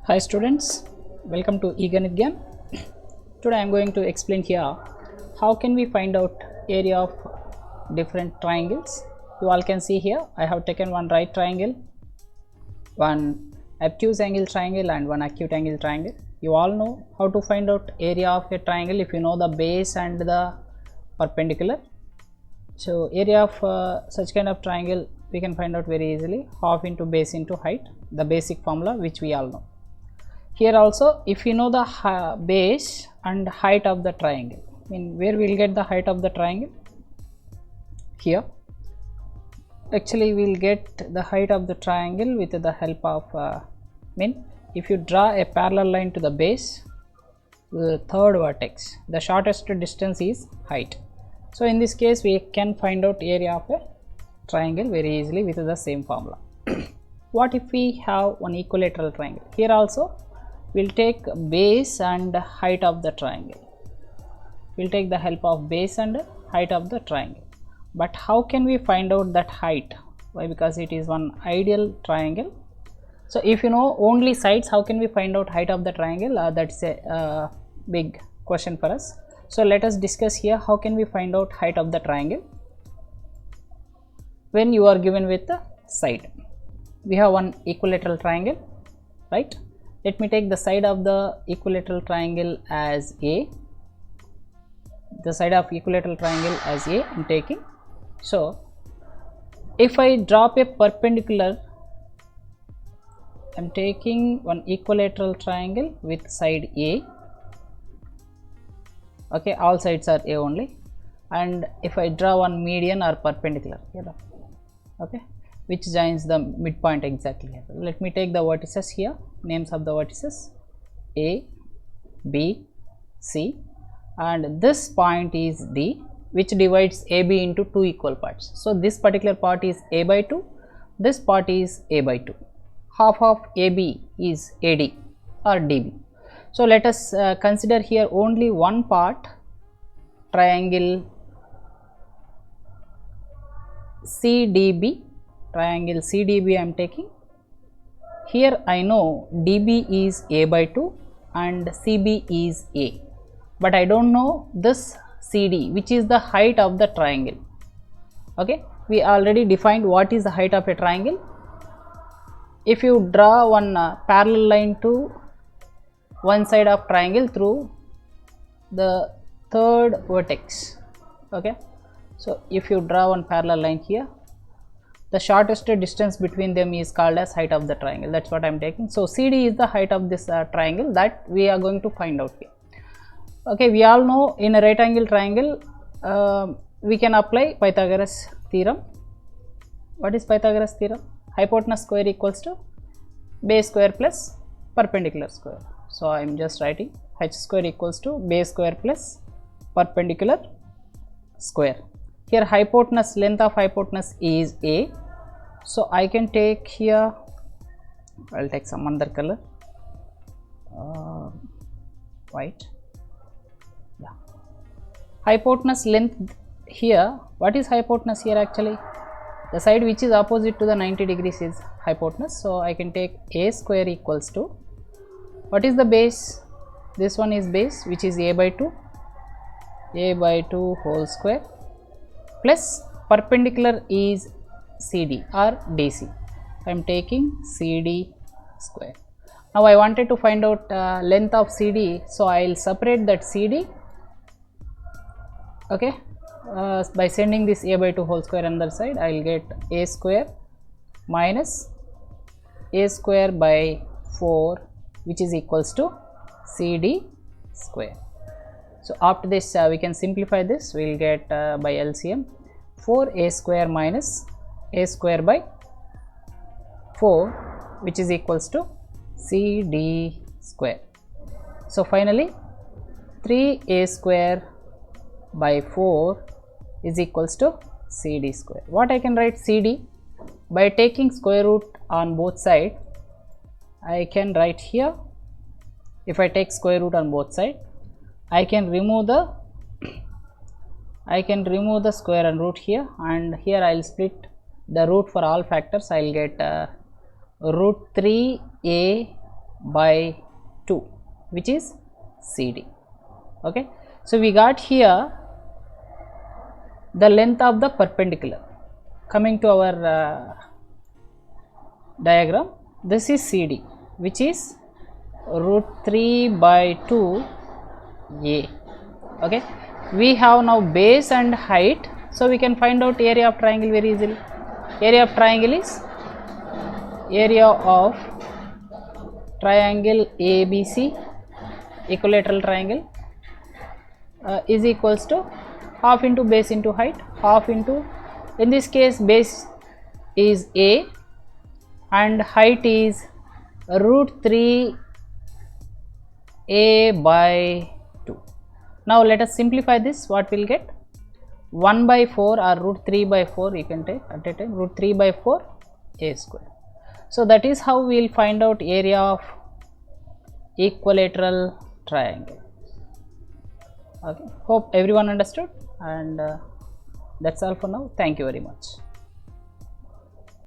Hi students, welcome to eGanit Gyan. Today I am going to explain here how can we find out area of different triangles. You all can see here I have taken one right triangle, one obtuse angle triangle and one acute angle triangle. You all know how to find out area of a triangle if you know the base and the perpendicular. So area of such kind of triangle we can find out very easily, half into base into height, the basic formula which we all know. Here also if you know the base and height of the triangle, where we will get the height of the triangle? Here actually we will get the height of the triangle with the help of if you draw a parallel line to the base, the third vertex, the shortest distance is height. So in this case we can find out area of a triangle very easily with the same formula. What if we have one equilateral triangle? Here also we will take base and height of the triangle. We will take the help of base and height of the triangle. But how can we find out that height? Why? Because it is one ideal triangle. So if you know only sides, how can we find out height of the triangle? That's a big question for us. So let us discuss here how can we find out height of the triangle when you are given with the side. We have one equilateral triangle, right? Let me take the side of the equilateral triangle as A. The side of equilateral triangle as A I am taking. So if I drop a perpendicular, I am taking one equilateral triangle with side A. Okay, all sides are A only, and if I draw one median or perpendicular here, okay, which joins the midpoint exactly here. Let me take the vertices here, names of the vertices A, B, C, and this point is D, which divides AB into two equal parts. So this particular part is A by 2, this part is A by 2. Half of AB is AD or DB. So let us consider here only one part, triangle CDB. Triangle CDB I am taking. Here I know DB is A by 2 and CB is A, but I don't know this CD, which is the height of the triangle. Okay, we already defined what is the height of a triangle. If you draw one parallel line to one side of triangle through the third vertex, okay, so if you draw one parallel line here, the shortest distance between them is called as height of the triangle. That's what I am taking. So CD is the height of this triangle that we are going to find out here. Okay, we all know in a right angle triangle we can apply Pythagoras theorem. What is Pythagoras theorem? Hypotenuse square equals to base square plus perpendicular square. So I am just writing h square equals to base square plus perpendicular square. Here hypotenuse, length of hypotenuse is A. So I can take here, I will take some other color, white. Yeah. Hypotenuse length here, what is hypotenuse here actually? The side which is opposite to the 90 degrees is hypotenuse. So I can take A square equals to, what is the base? This one is base, which is A by 2, A by 2 whole square, plus perpendicular is CD or DC. I am taking CD square. Now I wanted to find out length of CD, so I will separate that CD, okay, by sending this A by 2 whole square on the other side. I will get A square minus A square by 4, which is equals to CD square. So after this we can simplify this. We will get by LCM 4A square minus A square by 4, which is equals to CD square. So finally 3A square by 4 is equals to CD square. What I can write CD? By taking square root on both sides, I can write here, if I take square root on both sides, I can remove the square and root here, and here I will split the root for all factors. I will get root 3a by 2, which is CD. Okay, so we got here the length of the perpendicular. Coming to our diagram, this is CD, which is root 3 by 2 A. Okay, we have now base and height, so we can find out area of triangle very easily. Area of triangle is area of triangle ABC, equilateral triangle, is equals to half into base into height, half into, in this case base is A and height is root 3 A by 2. Now let us simplify this. What we will get? 1 by 4 or root 3 by 4 you can take at a time, root 3 by 4 A square. So that is how we will find out area of equilateral triangle. Okay, hope everyone understood, and that's all for now. Thank you very much.